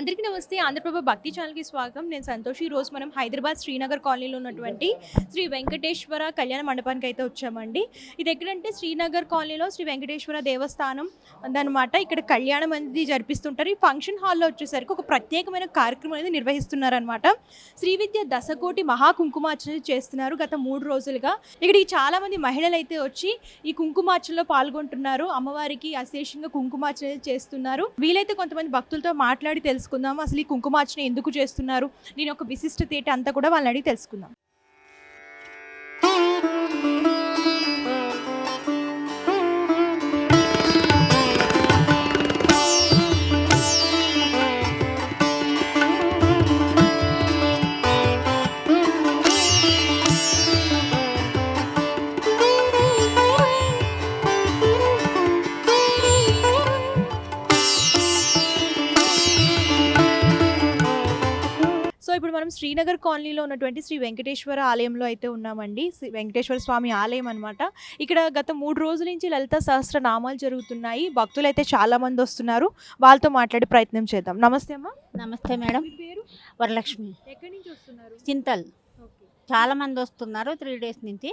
అందరికీ నమస్తే. ఆంధ్రప్రభ భక్తి ఛానల్‌కి స్వాగతం. నేను సంతోషి. ఈరోజు మనం హైదరాబాద్ శ్రీనగర్ కాలనీలో ఉన్నటువంటి శ్రీ వెంకటేశ్వర కళ్యాణ మండపానికి అయితే వచ్చామండి. ఇది ఎక్కడంటే శ్రీనగర్ కాలనీలో శ్రీ వెంకటేశ్వర దేవస్థానం ఉందన్నమాట. ఇక్కడ కళ్యాణం అనేది జరిపిస్తుంటారు. ఈ ఫంక్షన్ హాల్లో వచ్చేసరికి ఒక ప్రత్యేకమైన కార్యక్రమం అనేది నిర్వహిస్తున్నారనమాట. శ్రీ విద్య దశకోటి మహాకుంకుమార్చన చేస్తున్నారు గత 3 రోజులుగా. ఇక్కడికి చాలామంది మహిళలు అయితే వచ్చి ఈ కుంకుమార్చనలో పాల్గొంటున్నారు. అమ్మవారికి అశేషంగా కుంకుమార్చన చేస్తున్నారు. వీలైతే కొంతమంది భక్తులతో మాట్లాడి తెలుసుకుందాం అసలు ఈ కుంకుమార్చన ఎందుకు చేస్తున్నారు, దీని యొక్క విశిష్టత ఏంటి అంతా కూడా వాళ్ళని అడిగి తెలుసుకుందాం. సో ఇప్పుడు మనం శ్రీనగర్ కాలనీలో ఉన్నటువంటి శ్రీ వెంకటేశ్వర ఆలయంలో అయితే ఉన్నామండి. శ్రీ వెంకటేశ్వర స్వామి ఆలయం అనమాట. ఇక్కడ గత 3 రోజుల నుంచి లలిత సహస్రనామాలు జరుగుతున్నాయి. భక్తులు అయితే చాలా మంది వస్తున్నారు. వాళ్ళతో మాట్లాడే ప్రయత్నం చేద్దాం. నమస్తే అమ్మా. నమస్తే మేడం. మీ పేరు? వరలక్ష్మి. ఎక్కడి నుంచి వస్తున్నారు? చింతల్. ఓకే. చాలా మంది వస్తున్నారు 3 డేస్ నుంచి.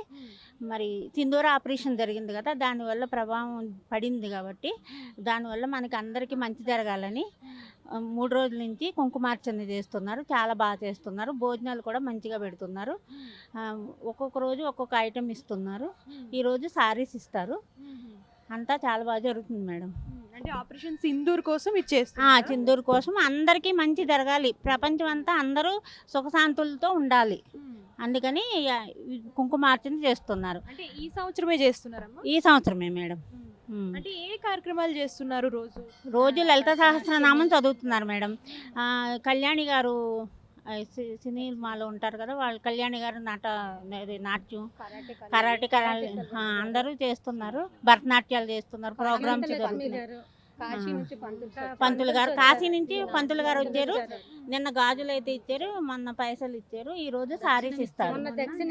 మరి సింధూర ఆపరేషన్ జరిగింది కదా, దానివల్ల ప్రభావం పడింది కాబట్టి దానివల్ల మనకి అందరికీ మంచి జరగాలని 3 రోజుల నుంచి కుంకుమార్చన చేస్తున్నారు. చాలా బాగా చేస్తున్నారు. భోజనాలు కూడా మంచిగా పెడుతున్నారు. ఒక్కొక్క రోజు ఒక్కొక్క ఐటెం ఇస్తున్నారు. ఈరోజు సారీస్ ఇస్తారు. అంతా చాలా బాగా జరుగుతుంది మేడం. అంటే ఆపరేషన్ సింధూర్ కోసం ఇచ్చేస్తారు. సింధూర్ కోసం అందరికీ మంచి జరగాలి, ప్రపంచం అంతా అందరూ సుఖశాంతులతో ఉండాలి, అందుకని కుంకుమార్చన చేస్తున్నారు. అంటే ఈ సంవత్సరమే చేస్తున్నారమ్మా? ఈ సంవత్సరమే మేడం. అంటే ఏ కార్యక్రమాలు చేస్తున్నారు? రోజు లలిత సహస్రనామం చదువుతున్నారు మేడం. కళ్యాణి గారు సినిమాలో ఉంటారు కదా, వాళ్ళు కళ్యాణి గారు నాట్యం, కరాటే అందరూ చేస్తున్నారు. భరతనాట్యాలు చేస్తున్నారు. ప్రోగ్రామ్స్ జరుగుతున్నాయి. పంతులు గారు కాశీ నుంచి పంతులు గారు వచ్చారు. నిన్న గాజులు అయితే ఇచ్చారు, మొన్న పైసలు ఇచ్చారు. ఈ రోజు సారీస్ ఇస్తారు. మొన్న దక్షిణ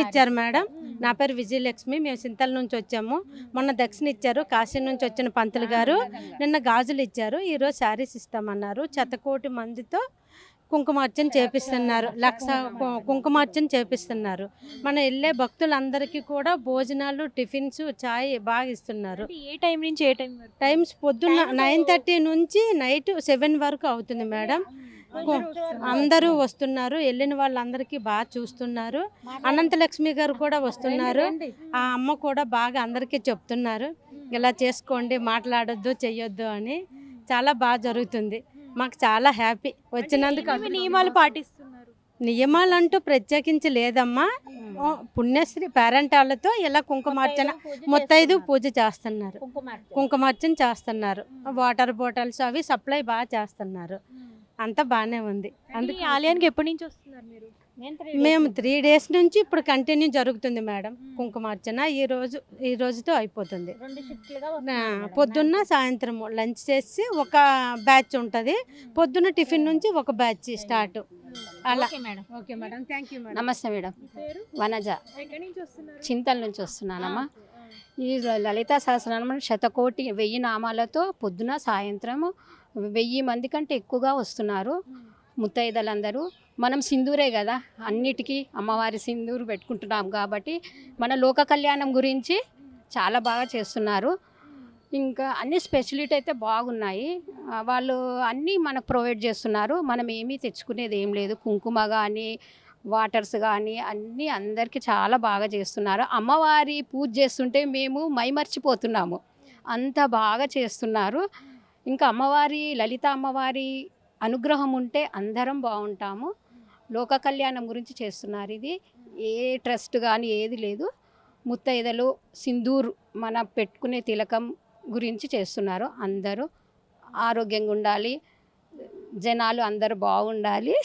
ఇచ్చారు మేడం. నా పేరు విజయలక్ష్మి. మేము సింతల నుంచి వచ్చాము. మొన్న దక్షిణ ఇచ్చారు. కాశీ నుంచి వచ్చిన పంతులు గారు నిన్న గాజులు ఇచ్చారు. ఈరోజు సారీస్ ఇస్తామన్నారు. 100 మందితో కుంకుమార్చన చేపిస్తున్నారు. 1,00,000 కుంకుమార్చన చేపిస్తున్నారు. మన వెళ్ళే భక్తులందరికీ కూడా భోజనాలు, టిఫిన్స్, చాయ్ బాగా ఇస్తున్నారు. ఏ టైం నుంచి ఏ టైం వరకు? టైమ్స్ పొద్దున్న 9:30 నుంచి నైట్ 7 వరకు అవుతుంది మేడం. అందరూ వస్తున్నారు. వెళ్ళిన వాళ్ళందరికీ బాగా చూస్తున్నారు. అనంతలక్ష్మి గారు కూడా వస్తున్నారు. ఆ అమ్మ కూడా బాగా అందరికీ చెప్తున్నారు, ఇలా చేసుకోండి, మాట్లాడొద్దు, చెయ్యొద్దు అని. చాలా బాగా జరుగుతుంది. మాకు చాలా హ్యాపీ వచ్చినందుకు. నియమాలు పాటిస్తున్నారు? నియమాలు అంటూ ప్రత్యేకించి లేదమ్మా. పుణ్యశ్రీ పేరెంటాలతో ఇలా కుంకుమార్చన ముత్తైదు పూజ చేస్తున్నారు. కుంకుమార్చన చేస్తున్నారు. వాటర్ బాటిల్స్ అవి సప్లై బాగా చేస్తున్నారు. అంతా బాగానే ఉంది. అందుకే ఆలయానికి ఎప్పటి నుంచి వస్తున్నారు మీరు? మేము 3 డేస్ నుంచి ఇప్పుడు కంటిన్యూ జరుగుతుంది మేడం కుంకుమార్చన. ఈ రోజుతో అయిపోతుంది. పొద్దున్న సాయంత్రం లంచ్ చేసి ఒక బ్యాచ్ ఉంటుంది. పొద్దున్న టిఫిన్ నుంచి ఒక బ్యాచ్ స్టార్ట్. అలా madam. Okay madam, thank you madam. నమస్తే మేడం. వనజ. చింతల నుంచి వస్తున్నానమ్మా. ఈ లలితా సహస్రనామం 100,000 నామాలతో పొద్దున సాయంత్రం 1000 మంది కంటే ఎక్కువగా వస్తున్నారు ముత్తైదలందరూ. మనం సింధూరే కదా అన్నిటికీ, అమ్మవారి సింధూరు పెట్టుకుంటున్నాం కాబట్టి మన లోక కళ్యాణం గురించి చాలా బాగా చేస్తున్నారు. ఇంకా అన్ని స్పెషలిటీ అయితే బాగున్నాయి. వాళ్ళు అన్నీ మనకు ప్రొవైడ్ చేస్తున్నారు. మనం ఏమీ తెచ్చుకునేది ఏం లేదు. కుంకుమ కానీ, వాటర్స్ కానీ అన్నీ అందరికీ చాలా బాగా చేస్తున్నారు. అమ్మవారి పూజ చేస్తుంటే మేము మైమర్చిపోతున్నాము, అంత బాగా చేస్తున్నారు. ఇంకా అమ్మవారి లలిత అమ్మవారి అనుగ్రహం ఉంటే అందరం బాగుంటాము. లోక కళ్యాణం గురించి చేస్తున్నారు. ఇది ఏ ట్రస్ట్ కానీ ఏది లేదు. ముత్తైదలు సింధూర్ మన పెట్టుకునే తిలకం గురించి చేస్తున్నారు. అందరూ ఆరోగ్యంగా ఉండాలి, జనాలు అందరూ బాగుండాలి.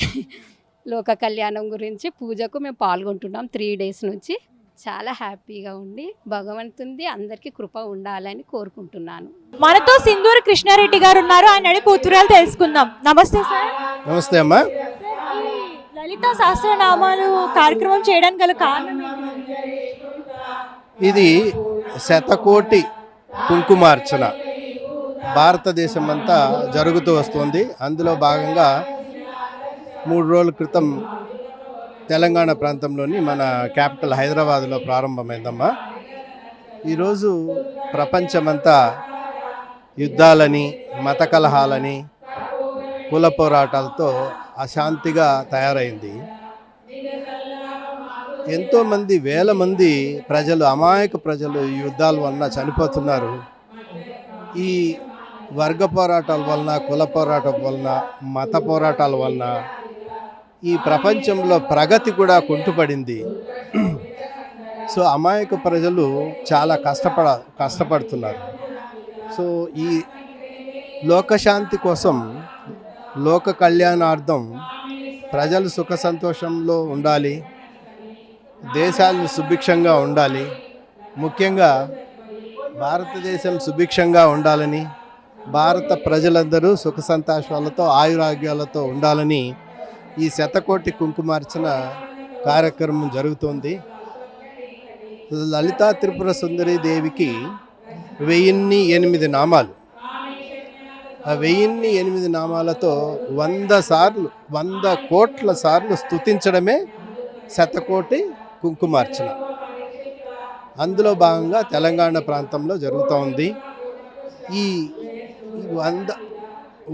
లోక కళ్యాణం గురించి పూజకు మేము పాల్గొంటున్నాం 3 డేస్ నుంచి. చాలా హ్యాపీగా ఉండి భగవంతుడి అందరికీ కృప ఉండాలని కోరుకుంటున్నాను. మనతో సింధూర్ కృష్ణారెడ్డి గారు ఉన్నారు. ఆయన అడిగి పూర్తురాలు తెలుసుకుందాం. నమస్తే సార్. నమస్తే అమ్మా. లలిత సహస్రనామాలు కార్యక్రమం చేయడానికి గల కారణం? ఇది 100,000 కుంకుమార్చన. భారతదేశం అంతా జరుగుతూ వస్తుంది. అందులో భాగంగా 3 రోజుల క్రితం తెలంగాణ ప్రాంతంలోని మన క్యాపిటల్ హైదరాబాద్లో ప్రారంభమైందమ్మా. ఈరోజు ప్రపంచమంతా యుద్ధాలని, మత కలహాలని, కుల పోరాటాలతో అశాంతిగా తయారైంది. ఎంతోమంది, వేల మంది ప్రజలు, అమాయక ప్రజలు ఈ యుద్ధాల వలన చనిపోతున్నారు. ఈ వర్గ పోరాటాల వలన, కుల పోరాటాల వలన, మత పోరాటాల వలన ఈ ప్రపంచంలో ప్రగతి కూడా కుంటుపడింది. సో అమాయక ప్రజలు చాలా కష్టపడుతున్నారు. సో ఈ లోకశాంతి కోసం, లోక కళ్యాణార్థం ప్రజలు సుఖ సంతోషంలో ఉండాలి, దేశాలు సుభిక్షంగా ఉండాలి, ముఖ్యంగా భారతదేశం సుభిక్షంగా ఉండాలని, భారత ప్రజలందరూ సుఖ సంతోషాలతో ఆయురాగ్యాలతో ఉండాలని ఈ శతకోటి కుంకుమార్చన కార్యక్రమం జరుగుతోంది. లలితా త్రిపుర సుందరి దేవికి 1008 నామాలు. ఆ 1008 నామాలతో 100 కోట్ల సార్లు స్తుతించడమే శతకోటి కుంకుమార్చన. అందులో భాగంగా తెలంగాణ ప్రాంతంలో జరుగుతూ ఉంది. ఈ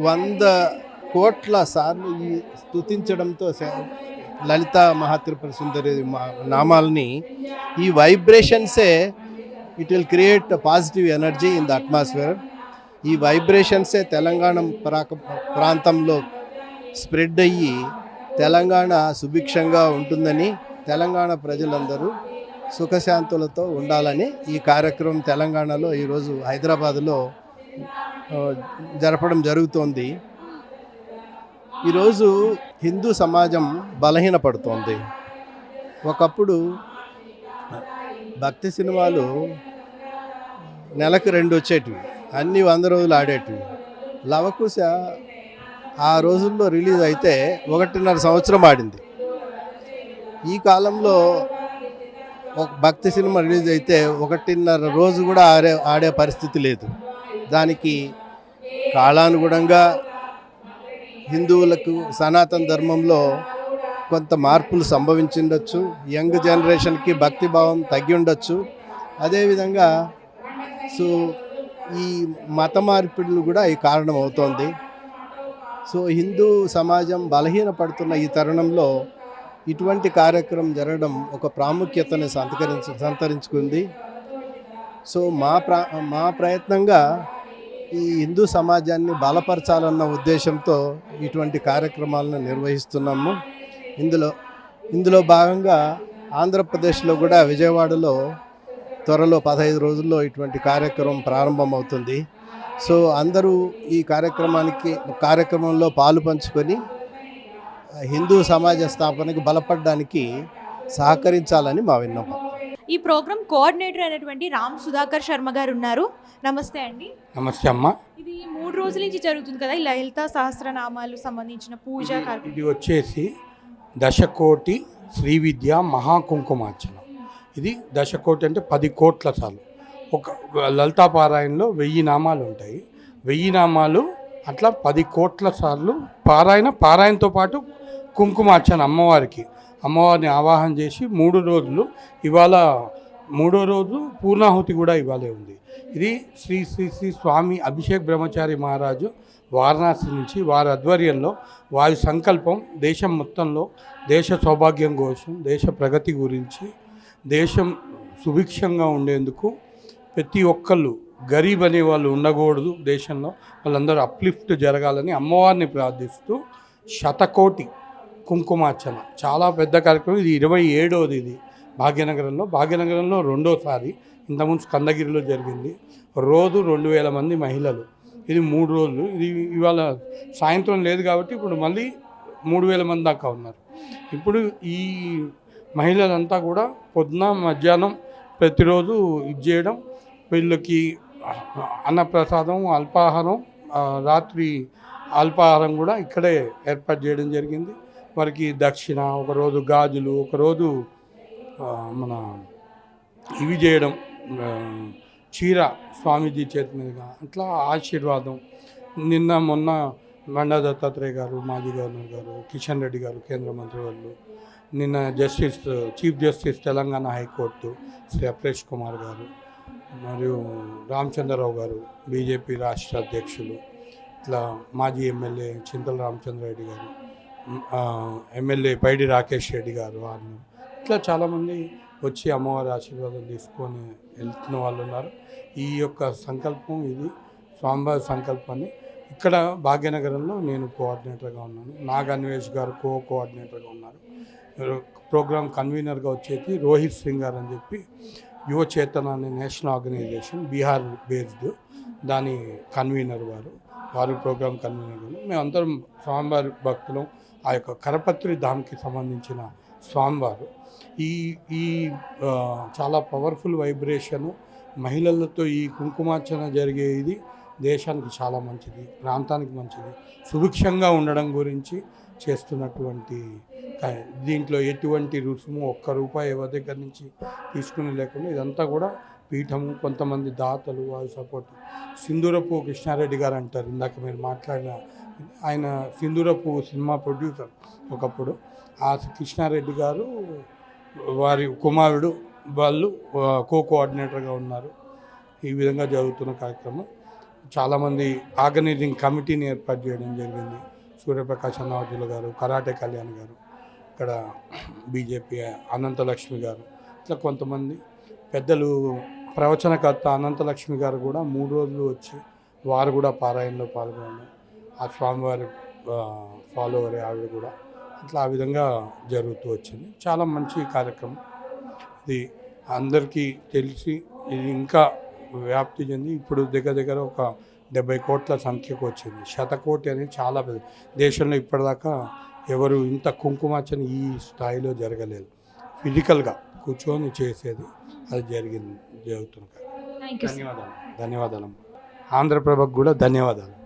100 కోట్ల సార్లు ఈ స్తుతించడంతో లలితా మహాత్రిపుర సుందరి నామాలని, ఈ వైబ్రేషన్సే it will create positive energy in the atmosphere. ఈ వైబ్రేషన్సే తెలంగాణ ప్రాంతంలో స్ప్రెడ్ అయ్యి తెలంగాణ సుభిక్షంగా ఉంటుందని, తెలంగాణ ప్రజలందరూ సుఖశాంతులతో ఉండాలని ఈ కార్యక్రమం తెలంగాణలో ఈరోజు హైదరాబాదులో జరపడం జరుగుతోంది. ఈరోజు హిందూ సమాజం బలహీనపడుతోంది. ఒకప్పుడు భక్తి సినిమాలు నెలకు 2 వచ్చేటివి, అన్నీ 100 రోజులు ఆడేటివి. లవకుశ ఆ రోజుల్లో రిలీజ్ అయితే 1.5 సంవత్సరం ఆడింది. ఈ కాలంలో ఒక భక్తి సినిమా రిలీజ్ అయితే 1.5 రోజు కూడా ఆడే పరిస్థితి లేదు. దానికి కాలానుగుణంగా హిందువులకు సనాతన ధర్మంలో కొంత మార్పులు సంభవించిండొచ్చు, యంగ్ జనరేషన్కి భక్తిభావం తగ్గి ఉండొచ్చు. అదేవిధంగా సో ఈ మత మార్పిడులు కూడా ఈ కారణం అవుతోంది. సో హిందూ సమాజం బలహీనపడుతున్న ఈ తరుణంలో ఇటువంటి కార్యక్రమం జరగడం ఒక ప్రాముఖ్యతను సంతరించుకుంది. సో మా ప్రయత్నంగా ఈ హిందూ సమాజాన్ని బలపరచాలన్న ఉద్దేశంతో ఇటువంటి కార్యక్రమాలను నిర్వహిస్తున్నాము. ఇందులో భాగంగా ఆంధ్రప్రదేశ్లో కూడా విజయవాడలో త్వరలో 15 రోజుల్లో ఇటువంటి కార్యక్రమం ప్రారంభమవుతుంది. సో అందరూ ఈ కార్యక్రమంలో పాలు పంచుకొని హిందూ సమాజ స్థాపనకు బలపడడానికి సహకరించాలని మా విన్నపం. ఈ ప్రోగ్రామ్ కోఆర్డినేటర్ అయినటువంటి రామ్ సుధాకర్ శర్మ గారు ఉన్నారు. నమస్తే అండి. నమస్తే అమ్మ. ఇది 3 రోజుల నుంచి జరుగుతుంది కదా, ఈ లలితా సహస్రనామాలు సంబంధించిన పూజ కార్యక్రమం. ఇది వచ్చేసి దశకోటి శ్రీ విద్య మహాకుంకుమార్చన. ఇది దశకోటి అంటే 10 కోట్ల సార్లు. ఒక లలితా పారాయణలో 1000 నామాలు ఉంటాయి. 1000 నామాలు అట్లా 10 కోట్ల సార్లు పారాయణతో పాటు కుంకుమార్చన అమ్మవారిని ఆవాహన చేసి 3 రోజులు. ఇవాళ 3వ రోజు పూర్ణాహుతి కూడా ఇవాళే ఉంది. ఇది శ్రీ శ్రీ శ్రీ స్వామి అభిషేక్ బ్రహ్మచారి మహారాజు వారణాసి నుంచి వారి ఆధ్వర్యంలో వారి సంకల్పం దేశం మొత్తంలో దేశ సౌభాగ్యం కోసం, దేశ ప్రగతి గురించి, దేశం సుభిక్షంగా ఉండేందుకు ప్రతి ఒక్కళ్ళు గరీబ్ అనే వాళ్ళు ఉండకూడదు దేశంలో, వాళ్ళందరూ అప్లిఫ్ట్ జరగాలని అమ్మవారిని ప్రార్థిస్తూ శతకోటి కుంకుమార్చన చాలా పెద్ద కార్యక్రమం. ఇది 27వది. ఇది భాగ్యనగరంలో 2వసారి. ఇంతకుముందు స్కందగిరిలో జరిగింది. రోజు 2000 మంది మహిళలు. ఇది 3 రోజులు. ఇది ఇవాళ సాయంత్రం లేదు కాబట్టి ఇప్పుడు మళ్ళీ 3000 మంది దాకా ఉన్నారు. ఇప్పుడు ఈ మహిళలంతా కూడా పొద్దున మధ్యాహ్నం ప్రతిరోజు ఇది చేయడం, వీళ్ళకి అన్నప్రసాదం, అల్పాహారం, రాత్రి అల్పాహారం కూడా ఇక్కడే ఏర్పాటు చేయడం జరిగింది. వారికి దక్షిణ, ఒకరోజు గాజులు, ఒకరోజు మన ఇవి చేయడం, చీర స్వామీజీ చేతి మీదుగా అట్లా ఆశీర్వాదం. నిన్న మొన్న బండా దత్తాత్రేయ గారు, మాజీ గవర్నర్ గారు, కిషన్ రెడ్డి గారు, కేంద్ర మంత్రి వాళ్ళు, నిన్న chief justice Telangana high court Shri Apresh Kumar garu, మరియు రామచంద్రరావు గారు బీజేపీ రాష్ట్ర అధ్యక్షులు, ఇట్లా మాజీ ఎమ్మెల్యే చింతల రామచంద్రారెడ్డి గారు, ఎమ్మెల్యే పైడి రాకేష్ రెడ్డి గారు, వాళ్ళు ఇట్లా చాలామంది వచ్చి అమ్మవారి ఆశీర్వాదం తీసుకొని వెళ్తున్న వాళ్ళు ఉన్నారు. ఈ యొక్క సంకల్పం ఇది స్వామివారి సంకల్పాన్ని. ఇక్కడ భాగ్యనగరంలో నేను కోఆర్డినేటర్గా ఉన్నాను, నాగ్ అన్వేష్ గారు కోఆర్డినేటర్గా ఉన్నారు. ప్రోగ్రామ్ కన్వీనర్గా వచ్చేది రోహిత్ సింగ్ గారు అని చెప్పి యువ చేతన అనే నేషనల్ ఆర్గనైజేషన్ బీహార్ బేస్డ్, దాని కన్వీనర్ వారు ప్రోగ్రామ్ కన్వీనర్. మేమందరం స్వామివారి భక్తులు. ఆ యొక్క కరపత్రి ధామ్కి సంబంధించిన స్వామివారు ఈ ఈ చాలా పవర్ఫుల్ వైబ్రేషను. మహిళలతో ఈ కుంకుమార్చన జరిగే ఇది దేశానికి చాలా మంచిది, ప్రాంతానికి మంచిది, సుభిక్షంగా ఉండడం గురించి చేస్తున్నటువంటి దీంట్లో ఎటువంటి రుసుము ఒక్క రూపాయి ఎవరి దగ్గర నుంచి తీసుకుని లేకుండా ఇదంతా కూడా పీఠము, కొంతమంది దాతలు, వారి సపోర్ట్. సింధూరపు కృష్ణారెడ్డి గారు అంటారు, ఇందాక మీరు మాట్లాడిన ఆయన సింధూరపు సినిమా ప్రొడ్యూసర్ ఒకప్పుడు. ఆ కృష్ణారెడ్డి గారు వారి కుమారుడు వాళ్ళు కోఆర్డినేటర్గా ఉన్నారు. ఈ విధంగా జరుగుతున్న కార్యక్రమం. చాలామంది ఆర్గనైజింగ్ కమిటీని ఏర్పాటు చేయడం జరిగింది. సూర్యప్రకాశ్ అన్నావతుల గారు, కరాటే కళ్యాణ్ గారు, ఇక్కడ బీజేపీ అనంతలక్ష్మి గారు, ఇట్లా కొంతమంది పెద్దలు. ప్రవచనకర్త అనంతలక్ష్మి గారు కూడా 3 రోజులు వచ్చి వారు కూడా పారాయణలో పాల్గొన్నారు. ఆ స్వామివారి ఫాలోవరే ఆవిడ కూడా. అట్లా ఆ విధంగా జరుగుతూ వచ్చింది. చాలా మంచి కార్యక్రమం ఇది. అందరికీ తెలిసి ఇది ఇంకా వ్యాప్తి చెంది ఇప్పుడు దగ్గర ఒక 70 కోట్ల సంఖ్యకు వచ్చింది. 100 కోటి అనేది చాలా పెద్ద. దేశంలో ఇప్పటిదాకా ఎవరు ఇంత కుంకుమార్చన ఈ స్థాయిలో జరగలేదు. ఫిజికల్గా కూర్చొని చేసేది అది జరుగుతుంది. ధన్యవాదాలు. ఆంధ్రప్రభకు కూడా ధన్యవాదాలు.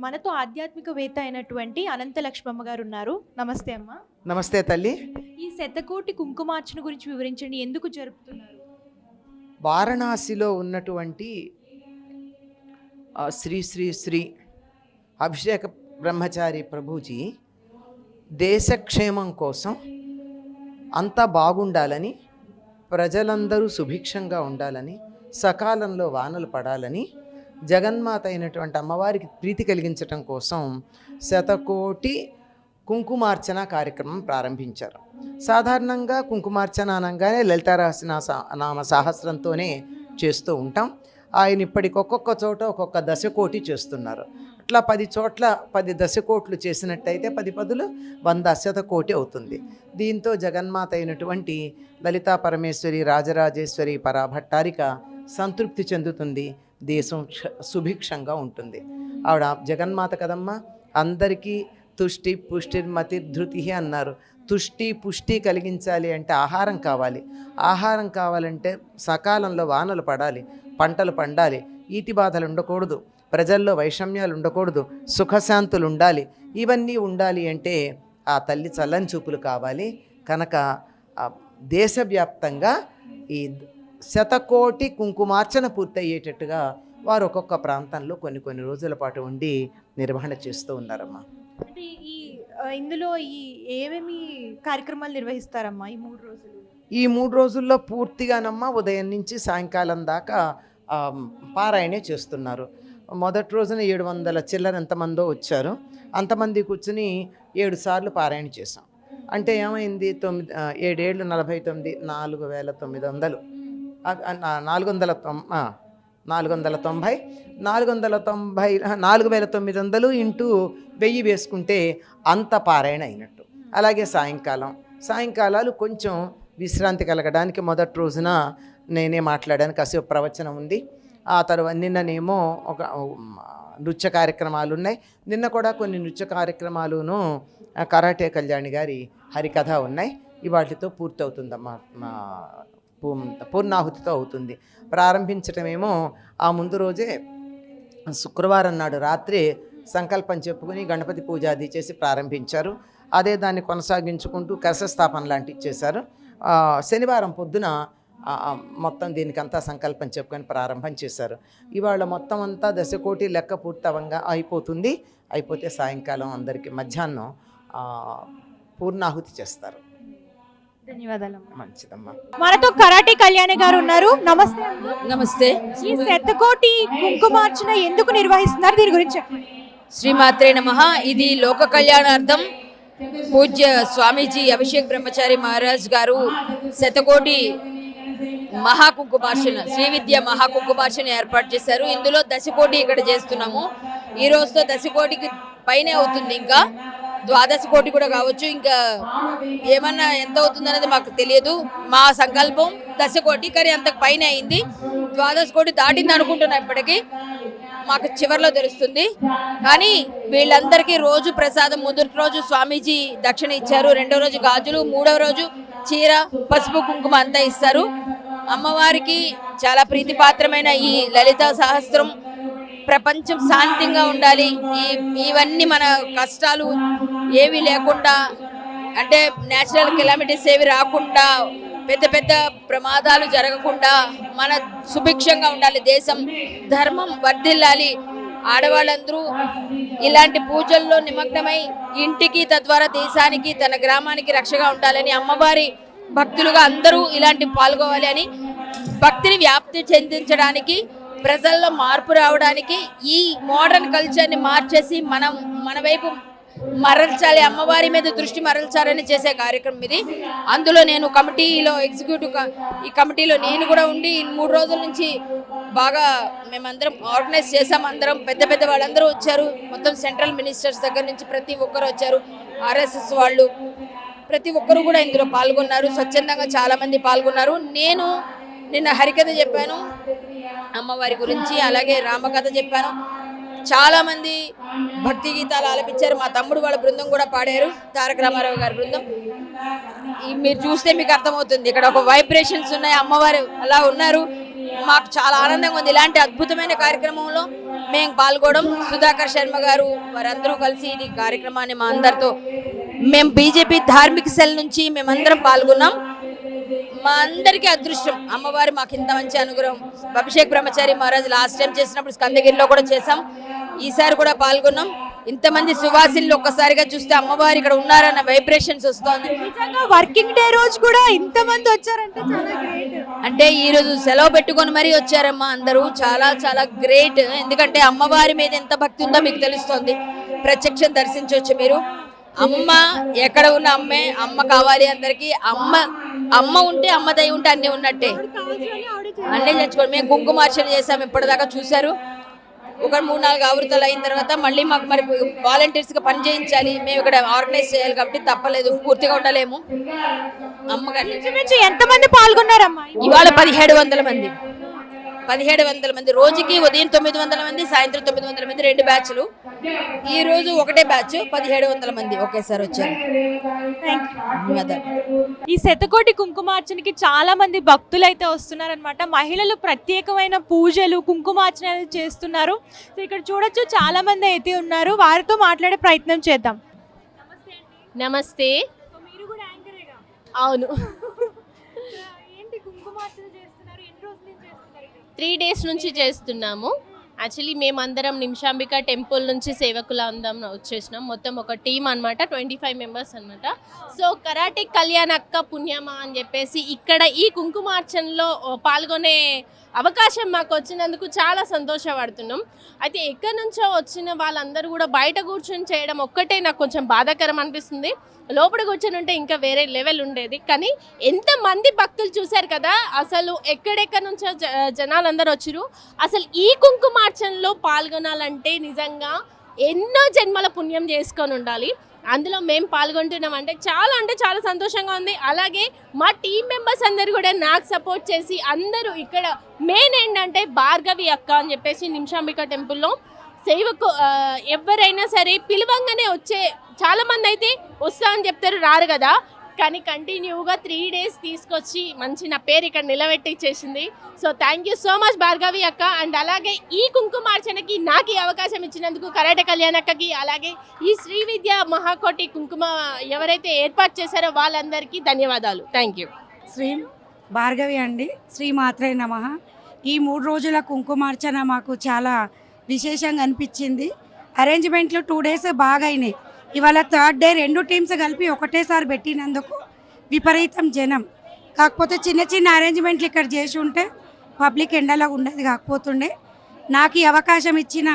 మనతో ఆధ్యాత్మికవేత్త అయినటువంటి అనంతలక్ష్మమ్మ గారు ఉన్నారు. నమస్తే అమ్మ. నమస్తే తల్లి. ఈ శతకోటి కుంకుమార్చన గురించి వివరించండి, ఎందుకు జరుపుతున్నారు? వారణాసిలో ఉన్నటువంటి శ్రీ శ్రీ శ్రీ అభిషేక బ్రహ్మచారి ప్రభుజీ దేశక్షేమం కోసం అంతా బాగుండాలని, ప్రజలందరూ సుభిక్షంగా ఉండాలని, సకాలంలో వానలు పడాలని, జగన్మాత అయినటువంటి అమ్మవారికి ప్రీతి కలిగించటం కోసం 100 కోటి కుంకుమార్చన కార్యక్రమం ప్రారంభించారు. సాధారణంగా కుంకుమార్చన అనగానే లలితారహస్యనామ సహస్రంతోనే చేస్తూ ఉంటాం. ఆయన ఇప్పటికి ఒక్కొక్క చోట ఒక్కొక్క 10 కోటి చేస్తున్నారు. అట్లా 10 చోట్ల 10 10 కోట్లు చేసినట్టయితే 10 పదులు 100 100 కోటి అవుతుంది. దీంతో జగన్మాత అయినటువంటి లలితా పరమేశ్వరి రాజరాజేశ్వరి పరాభట్టారిక సంతృప్తి చెందుతుంది, దేశం సుభిక్షంగా ఉంటుంది. ఆవిడ జగన్మాత కదమ్మా. అందరికీ తుష్టి పుష్టిర్మతి ధృతి అన్నారు. తుష్టి పుష్టి కలిగించాలి అంటే ఆహారం కావాలి. ఆహారం కావాలంటే సకాలంలో వానలు పడాలి, పంటలు పండాలి, ఈతి బాధలు ఉండకూడదు, ప్రజల్లో వైషమ్యాలు ఉండకూడదు, సుఖశాంతులు ఉండాలి. ఇవన్నీ ఉండాలి అంటే ఆ తల్లి చల్లని చూపులు కావాలి. కనుక దేశవ్యాప్తంగా ఈ 100 కోటి కుంకుమార్చన పూర్తయ్యేటట్టుగా వారు ఒక్కొక్క ప్రాంతంలో కొన్ని రోజుల పాటు ఉండి నిర్వహణ చేస్తూ ఉన్నారమ్మా. అంటే ఇందులో ఏమేమి కార్యక్రమాలు నిర్వహిస్తారమ్మా ఈ 3 రోజులు? ఈ 3 రోజుల్లో పూర్తిగానమ్మా ఉదయం నుంచి సాయంకాలం దాకా పారాయణే చేస్తున్నారు. మొదటి రోజున 700 చిల్లర ఎంతమందో వచ్చారు. అంతమంది కూర్చుని 7 సార్లు పారాయణ చేశాం. అంటే ఏమైంది? 7 ఏళ్ళు 49, 4900, 4900 ఇంటూ 1000 వేసుకుంటే అంత పారాయణ అయినట్టు. అలాగే సాయంకాలాలు కొంచెం విశ్రాంతి కలగడానికి మొదటి రోజున నేనే మాట్లాడాను, కాసేపు ప్రవచనం ఉంది. ఆ తర్వాత నిన్ననేమో ఒక నృత్య కార్యక్రమాలు ఉన్నాయి. నిన్న కూడా కొన్ని నృత్య కార్యక్రమాలును కరాటే కళ్యాణి గారి హరికథ ఉన్నాయి. ఇవాటితో పూర్తవుతుందమ్మా, పూర్ణాహుతితో అవుతుంది. ప్రారంభించటమేమో ఆ ముందు రోజే శుక్రవారం నాడు రాత్రి సంకల్పం చెప్పుకుని గణపతి పూజ అది చేసి ప్రారంభించారు. అదే దాన్ని కొనసాగించుకుంటూ కలశస్థాపన లాంటివి చేశారు. శనివారం పొద్దున మొత్తం దీనికంతా సంకల్పం చెప్పుకొని ప్రారంభం చేశారు. ఇవాళ మొత్తం అంతా 10 కోటి లెక్క పూర్తవంగా అయిపోతుంది. అయిపోతే సాయంకాలం అందరికీ మధ్యాహ్నం పూర్ణాహుతి చేస్తారు. ధన్యవాదాలు. మంచిదమ్మా. మనతో కరాటే కళ్యాణి గారు ఉన్నారు. నమస్తే. నమస్తే. ఈ శతకోటి కుంకుమార్చన ఎందుకు నిర్వహిస్తున్నారు, దీని గురించి చెప్పండి. శ్రీమాత్రే నమః. ఇది లోక కళ్యాణార్థం పూజ్య స్వామీజీ అభిషేక్ బ్రహ్మచారి మహారాజ్ గారు శతకోటి మహాకుంకుమార్చన, శ్రీ విద్య మహాకుంకుమార్చన ఏర్పాటు చేశారు. ఇందులో 10 కోటి ఇక్కడ చేస్తున్నాము. ఈ రోజుతో 10 కోటికి పైనే అవుతుంది. ఇంకా 12 కోటి కూడా కావచ్చు. ఇంకా ఏమన్నా ఎంత అవుతుంది అనేది మాకు తెలియదు. మా సంకల్పం 10 కోటి, కానీ అంతకు పైన అయింది. 12 కోటి దాటింది అనుకుంటున్నా. ఇప్పటికీ మాకు చివరిలో తెలుస్తుంది. కానీ వీళ్ళందరికీ రోజు ప్రసాదం, మొదటి రోజు స్వామీజీ దక్షిణ ఇచ్చారు, 2వ రోజు గాజులు, 3వ రోజు చీర, పసుపు, కుంకుమ అంతా ఇస్తారు. అమ్మవారికి చాలా ప్రీతిపాత్రమైన ఈ లలితా సహస్రం ప్రపంచం శాంతిగా ఉండాలి. ఇవన్నీ మన కష్టాలు ఏవి లేకుండా, అంటే న్యాచురల్ కెలామిటీస్ ఏవి రాకుండా, పెద్ద పెద్ద ప్రమాదాలు జరగకుండా మన సుభిక్షంగా ఉండాలి. దేశం ధర్మం వర్ధిల్లాలి. ఆడవాళ్ళందరూ ఇలాంటి పూజల్లో నిమగ్నమై ఇంటికి, తద్వారా దేశానికి, తన గ్రామానికి రక్షగా ఉండాలని, అమ్మవారి భక్తులుగా అందరూ ఇలాంటి పాల్గొవాలి అని, భక్తిని వ్యాప్తి చెందించడానికి, ప్రజల్లో మార్పు రావడానికి, ఈ మోడర్న్ కల్చర్ని మార్చేసి మన వైపు మరల్చాలి, అమ్మవారి మీద దృష్టి మరల్చాలని చేసే కార్యక్రమం ఇది. అందులో నేను కమిటీలో ఈ కమిటీలో నేను కూడా ఉండి 3 రోజుల నుంచి బాగా మేమందరం ఆర్గనైజ్ చేసాం. అందరం పెద్ద పెద్ద వాళ్ళందరూ వచ్చారు. మొత్తం సెంట్రల్ మినిస్టర్స్ దగ్గర నుంచి ప్రతి ఒక్కరు వచ్చారు. RSS వాళ్ళు ప్రతి ఒక్కరు కూడా ఇందులో పాల్గొన్నారు. స్వచ్ఛందంగా చాలామంది పాల్గొన్నారు. నేను నిన్న హరికథ చెప్పాను అమ్మవారి గురించి, అలాగే రామకథ చెప్పాను. చాలామంది భక్తి గీతాలు ఆలపించారు. మా తమ్ముడు వాళ్ళ బృందం కూడా పాడారు, తారక రామారావు గారి బృందం. మీరు చూస్తే మీకు అర్థమవుతుంది, ఇక్కడ ఒక వైబ్రేషన్స్ ఉన్నాయి. అమ్మవారు అలా ఉన్నారు. మాకు చాలా ఆనందంగా ఉంది. ఇలాంటి అద్భుతమైన కార్యక్రమంలో మేము పాల్గొనడం. సుధాకర్ శర్మ గారు వారందరూ కలిసి ఈ కార్యక్రమాన్ని మా అందరితో, మేము బీజేపీ ధార్మిక సెల్ నుంచి మేమందరం పాల్గొన్నాం. మా అందరికీ అదృష్టం, అమ్మవారి మాకు ఇంత మంచి అనుగ్రహం. అభిషేక్ బ్రహ్మచారి మహారాజ్ లాస్ట్ టైం చేసినప్పుడు స్కందగిరిలో కూడా చేసాం, ఈసారి కూడా పాల్గొన్నాం. ఇంతమంది సువాసినులు ఒక్కసారిగా చూస్తే అమ్మవారు ఇక్కడ ఉన్నారన్న వైబ్రేషన్స్ వస్తుంది. వర్కింగ్ డే రోజు కూడా ఇంతమంది వచ్చారంటే చాలా గ్రేట్. అంటే ఈ రోజు సెలవు పెట్టుకొని మరీ వచ్చారమ్మా అందరూ. చాలా చాలా గ్రేట్. ఎందుకంటే అమ్మవారి మీద ఎంత భక్తి ఉందో మీకు తెలుస్తుంది. ప్రత్యక్షం దర్శించవచ్చు మీరు. అమ్మ ఎక్కడ ఉన్న అమ్మే. అమ్మ కావాలి అందరికి. అమ్మ ఉంటే, అమ్మ దయ ఉంటే అన్నీ ఉన్నట్టే. అన్నీ తెచ్చుకోండి. మేము కుంకుమార్చన చేసాము, ఇప్పటిదాకా చూశారు. ఒక 3-4 ఆవృతాలు అయిన తర్వాత మళ్ళీ మాకు మరి వాలంటీర్స్గా పని చేయించాలి. మేము ఇక్కడ ఆర్గనైజ్ చేయాలి కాబట్టి తప్పలేదు, పూర్తిగా ఉండలేము. అమ్మగారు ఎంతమంది పాల్గొన్నారమ్మా? ఇవాళ 1700 మంది. 1700 మంది. రోజుకి ఉదయం 900 మంది, సాయంత్రం 900 మంది, 2 బ్యాచ్లు. ఈ రోజు ఒకటే బ్యాచ్ 1700 మంది ఒకేసారి వచ్చారు. ఈ శతకోటి కుంకుమార్చనకి చాలా మంది భక్తులు అయితే వస్తున్నారనమాట. మహిళలు ప్రత్యేకమైన పూజలు, కుంకుమార్చన చేస్తున్నారు. సో ఇక్కడ చూడొచ్చు చాలా మంది అయితే ఉన్నారు. వారితో మాట్లాడే ప్రయత్నం చేద్దాం. నమస్తే. మీరు కూడా యాంకరేగా? అవును. ఏంటి కుంకుమార్చన చేస్తున్నారు? ఎన్ని రోజుల నుంచి చేస్తున్నారు? 3 days నుంచి చేస్తున్నాము. యాక్చువల్లీ మేమందరం నిమిషాంబిక టెంపుల్ నుంచి సేవకులు అందరం వచ్చేసినాం. మొత్తం ఒక టీం అనమాట, 25 members అనమాట. సో కరాటే కళ్యాణ్ అక్క పుణ్యమా అని చెప్పేసి ఇక్కడ ఈ కుంకుమార్చనలో పాల్గొనే అవకాశం మాకు వచ్చినందుకు చాలా సంతోషపడుతున్నాం. అయితే ఎక్కడి నుంచో వచ్చిన వాళ్ళందరూ కూడా బయట కూర్చొని చేయడం ఒక్కటే నాకు కొంచెం బాధాకరం అనిపిస్తుంది. లోపల కూర్చొని ఉంటే ఇంకా వేరే లెవెల్ ఉండేది. కానీ ఎంతమంది భక్తులు చూశారు కదా, అసలు ఎక్కడెక్కడి నుంచో జనాలందరూ వచ్చారు. అసలు ఈ కుంకుమార్చనలో పాల్గొనాలంటే నిజంగా ఎన్నో జన్మల పుణ్యం చేసుకొని ఉండాలి. అందులో మేము పాల్గొంటున్నాం అంటే చాలా సంతోషంగా ఉంది. అలాగే మా టీం మెంబర్స్ అందరూ కూడా నాకు సపోర్ట్ చేసి అందరూ ఇక్కడ మెయిన్ ఏంటంటే భార్గవి అక్క అని చెప్పేసి నిమిషాంబిక టెంపుల్లో సేవకు ఎవరైనా సరే పిలవంగానే వచ్చే చాలామంది అయితే వస్తా అని చెప్తారు, రారు కదా. కానీ కంటిన్యూగా 3 days తీసుకొచ్చి మంచి నా పేరు ఇక్కడ నిలబెట్టిచ్చేసింది. So thank you so much Bhargavi అక్క. అండ్ అలాగే ఈ కుంకుమార్చనకి నాకు ఈ అవకాశం ఇచ్చినందుకు కరాటే కళ్యాణ్ అక్కకి, అలాగే ఈ శ్రీ విద్య మహాకోటి కుంకుమ ఎవరైతే ఏర్పాటు చేశారో వాళ్ళందరికీ ధన్యవాదాలు. Thank you. శ్రీ భార్గవి అండి. శ్రీ మాత్రే నమః. ఈ 3 రోజుల కుంకుమార్చన మాకు చాలా విశేషంగా అనిపించింది. అరేంజ్మెంట్లు 2 days బాగా అయినాయి. ఇవాళ 3rd day 2 teams కలిపి ఒకటేసారి పెట్టినందుకు విపరీతం జనం. కాకపోతే చిన్న అరేంజ్మెంట్లు ఇక్కడ చేసి ఉంటే పబ్లిక్ ఎండలా ఉండేది కాకపోతుండే. నాకు ఈ అవకాశం ఇచ్చిన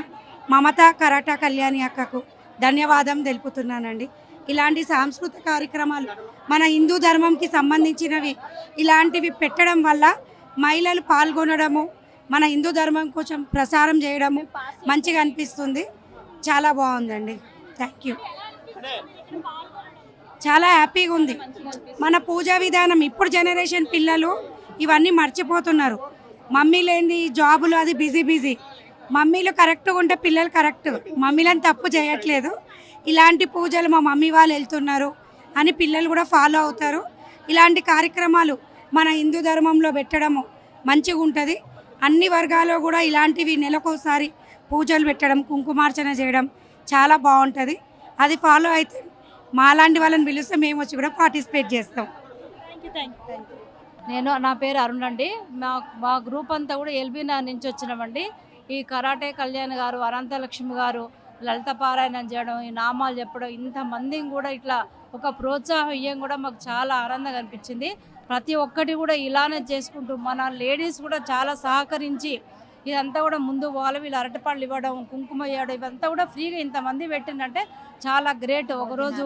మమత కరాటా కళ్యాణి అక్కకు ధన్యవాదం తెలుపుతున్నానండి. ఇలాంటి సాంస్కృతిక కార్యక్రమాలు మన హిందూ ధర్మంకి సంబంధించినవి ఇలాంటివి పెట్టడం వల్ల మహిళలు పాల్గొనడము, మన హిందూ ధర్మం కోసం ప్రసారం చేయడము మంచిగా అనిపిస్తుంది. చాలా బాగుందండి. Thank you. చాలా హ్యాపీగా ఉంది. మన పూజా విధానం ఇప్పుడు జనరేషన్ పిల్లలు ఇవన్నీ మర్చిపోతున్నారు. మమ్మీ లేని జాబులు అది బిజీ. మమ్మీలు కరెక్ట్గా ఉంటే పిల్లలు కరెక్ట్. మమ్మీలను తప్పు చేయట్లేదు. ఇలాంటి పూజలు మా మమ్మీ వాళ్ళు వెళ్తున్నారు అని పిల్లలు కూడా ఫాలో అవుతారు. ఇలాంటి కార్యక్రమాలు మన హిందూ ధర్మంలో పెట్టడము మంచిగా ఉంటుంది. అన్ని వర్గాల్లో కూడా ఇలాంటివి నెలకోసారి పూజలు పెట్టడం, కుంకుమార్చన చేయడం చాలా బాగుంటుంది. అది ఫాలో అయితే మాలాంటి వాళ్ళని పిలిస్తే మేము వచ్చి కూడా పార్టిసిపేట్ చేస్తాం. నా పేరు అరుణ్ అండి. మా గ్రూప్ అంతా కూడా ఎల్బీనా నుంచి వచ్చినామండి. ఈ కరాటే కళ్యాణ్ గారు, అనంతలక్ష్మి గారు లలిత పారాయణం చేయడం, ఈ నామాలు చెప్పడం, ఇంతమందిని కూడా ఇట్లా ఒక ప్రోత్సాహం ఇవ్వడం కూడా మాకు చాలా ఆనందంగా అనిపించింది. ప్రతి ఒక్కటి కూడా ఇలానే చేసుకుంటూ మన లేడీస్ కూడా చాలా సహకరించి ఇదంతా కూడా ముందు పోవాలి. వీళ్ళు అరటిపళ్ళు ఇవ్వడం, కుంకుమ ఇవ్వడం, ఇవంతా కూడా ఫ్రీగా ఇంతమంది పెట్టిందంటే చాలా గ్రేట్. ఒకరోజు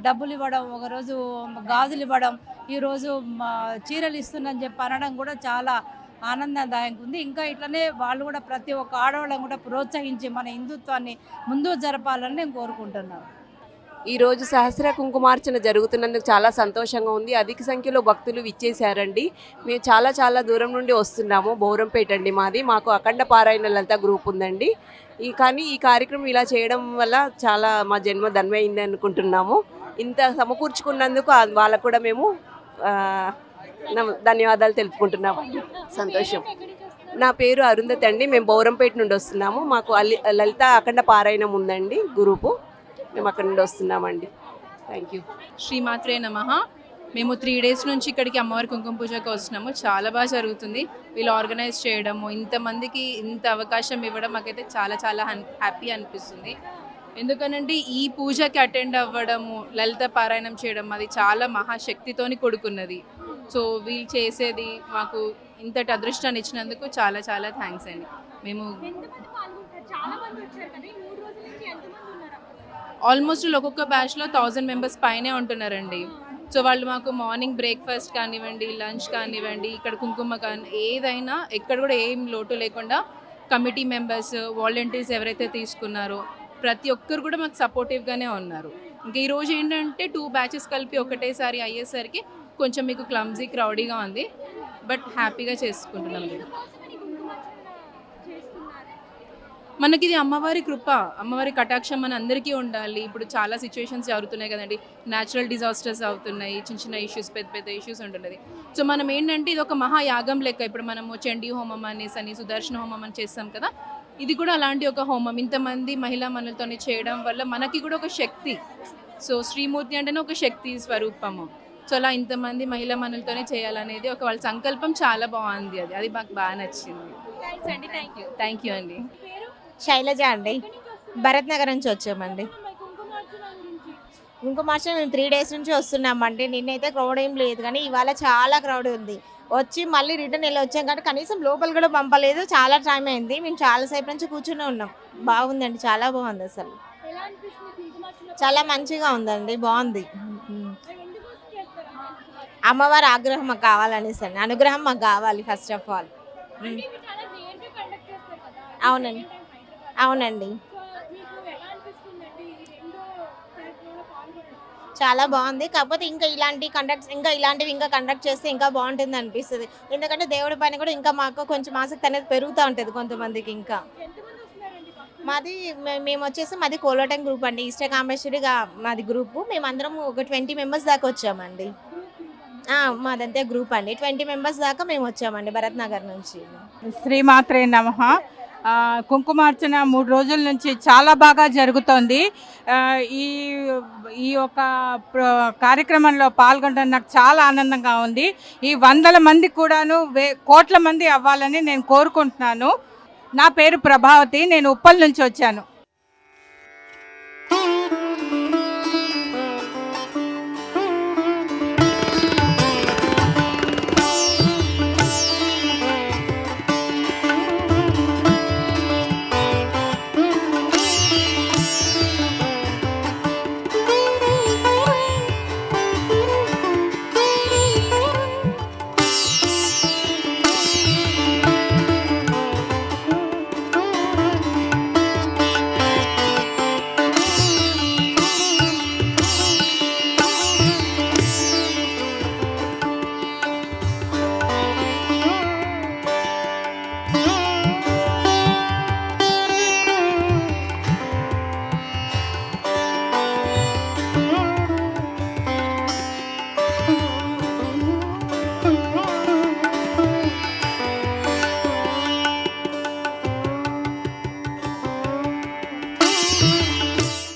డబ్బులు ఇవ్వడం, ఒకరోజు గాజులు ఇవ్వడం, ఈరోజు చీరలు ఇస్తుందని చెప్పి అనడం కూడా చాలా ఆనందదాయకంగా ఉంది. ఇంకా ఇట్లనే వాళ్ళు కూడా ప్రతి ఒక్క ఆడవాళ్ళని కూడా ప్రోత్సహించి మన హిందుత్వాన్ని ముందుకు జరపాలని నేను కోరుకుంటున్నాను. ఈరోజు సహస్ర కుంకుమార్చన జరుగుతున్నందుకు చాలా సంతోషంగా ఉంది. అధిక సంఖ్యలో భక్తులు విచ్చేశారండి. మేము చాలా దూరం నుండి వస్తున్నాము. బౌరంపేట అండి మాది. మాకు అఖండ పారాయణ లలిత గ్రూప్ ఉందండి. కానీ ఈ కార్యక్రమం ఇలా చేయడం వల్ల చాలా మా జన్మ ధన్యమైంది అనుకుంటున్నాము. ఇంత సమకూర్చుకున్నందుకు వాళ్ళకు కూడా మేము ధన్యవాదాలు తెలుపుకుంటున్నాము. సంతోషం. నా పేరు అరుంధతి అండి. మేము బౌరంపేట నుండి వస్తున్నాము. మాకు లలిత అఖండ పారాయణం ఉందండి గ్రూపు. మేము అక్కడ నుండి వస్తున్నామండి. Thank you. శ్రీమాత్రే నమః. మేము 3 days నుంచి ఇక్కడికి అమ్మవారి కుంకుమ పూజకి వస్తున్నాము. చాలా బాగా జరుగుతుంది. వీళ్ళు ఆర్గనైజ్ చేయడము, ఇంతమందికి ఇంత అవకాశం ఇవ్వడం మాకైతే చాలా హ్యాపీ అనిపిస్తుంది. ఎందుకనంటే ఈ పూజకి అటెండ్ అవ్వడము, లలిత పారాయణం చేయడం అది చాలా మహాశక్తితోని కూడుకున్నది. సో వీళ్ళు చేసేది మాకు ఇంతటి అదృష్టాన్ని ఇచ్చినందుకు చాలా థ్యాంక్స్ అండి. మేము ఆల్మోస్ట్ ఒక్కొక్క బ్యాచ్లో 1000 members పైనే ఉంటున్నారండి. సో వాళ్ళు మాకు మార్నింగ్ బ్రేక్ఫాస్ట్ కానివ్వండి, లంచ్ కానివ్వండి, ఇక్కడ కుంకుమ కానీ ఏదైనా ఎక్కడ కూడా ఏం లోటు లేకుండా కమిటీ మెంబర్స్, వాలంటీర్స్ ఎవరైతే తీసుకున్నారో ప్రతి ఒక్కరు కూడా మాకు సపోర్టివ్గానే ఉన్నారు. ఇంకా ఈరోజు ఏంటంటే 2 batches కలిపి ఒకటేసారి అయ్యేసరికి కొంచెం మీకు క్లమ్జీ క్రౌడీగా ఉంది. బట్ హ్యాపీగా చేసుకుంటున్నాం. మనకి ఇది అమ్మవారి కృప, అమ్మవారి కటాక్షం మన అందరికీ ఉండాలి. ఇప్పుడు చాలా సిచ్యువేషన్స్ జరుగుతున్నాయి కదండి. న్యాచురల్ డిజాస్టర్స్ అవుతున్నాయి, చిన్న ఇష్యూస్, పెద్ద ఇష్యూస్ ఉంటున్నది. సో మనం ఏంటంటే ఇది ఒక మహాయాగం లెక్క. ఇప్పుడు మనము చండీ హోమం అనేసి సుదర్శన హోమం అని చేస్తాం కదా. ఇది కూడా అలాంటి ఒక హోమం. ఇంతమంది మహిళా మనులతోనే చేయడం వల్ల మనకి కూడా ఒక శక్తి. సో శ్రీమూర్తి అంటేనే ఒక శక్తి స్వరూపము. సో అలా ఇంతమంది మహిళా మనులతోనే చేయాలనేది ఒక వాళ్ళ సంకల్పం చాలా బాగుంది. అది మాకు బాగా నచ్చింది. థ్యాంక్ యూ అండి. శైలజ అండి. భరత్ నగర్ నుంచి వచ్చామండి. కుంకుమార్చన మేము 3 days నుంచి వస్తున్నామండి. నిన్నైతే క్రౌడ్ ఏం లేదు, కానీ ఇవాళ చాలా క్రౌడ్ ఉంది. వచ్చి మళ్ళీ రిటర్న్ వెళ్ళి వచ్చాం కాబట్టి కనీసం లోపల కూడా పంపలేదు. చాలా టైం అయింది. మేము చాలాసేపు నుంచి కూర్చుని ఉన్నాం. బాగుందండి, చాలా బాగుంది. అసలు చాలా మంచిగా ఉందండి, బాగుంది. అమ్మవారి ఆగ్రహం మాకు కావాలనేసి అండి, అనుగ్రహం మాకు కావాలి ఫస్ట్ ఆఫ్ ఆల్. అవునండి. చాలా బాగుంది. కాకపోతే ఇంకా ఇలాంటివి ఇంకా కండక్ట్ చేస్తే ఇంకా బాగుంటుంది అనిపిస్తుంది. ఎందుకంటే దేవుడి పైన కూడా ఇంకా మాకు కొంచెం ఆసక్తి అనేది పెరుగుతూ ఉంటుంది కొంతమందికి. ఇంకా మాది కోలోటన్ గ్రూప్ అండి, ఈస్టర్ కామేశ్వరిగా మాది గ్రూపు. మేమందరం ఒక 20 మెంబర్స్ దాకా వచ్చామండి. మాదంతే గ్రూప్ అండి, 20 మెంబర్స్ దాకా మేము వచ్చామండి భరత్ నగర్ నుంచి. శ్రీమాత్రే నమః. కుంకుమార్చన 3 రోజుల నుంచి చాలా బాగా జరుగుతోంది. ఈ యొక్క కార్యక్రమంలో పాల్గొనడం నాకు చాలా ఆనందంగా ఉంది. ఈ 100 మంది కూడాను కోట్ల మంది అవ్వాలని నేను కోరుకుంటున్నాను. నా పేరు ప్రభావతి, నేను ఉప్పల్ నుంచి వచ్చాను.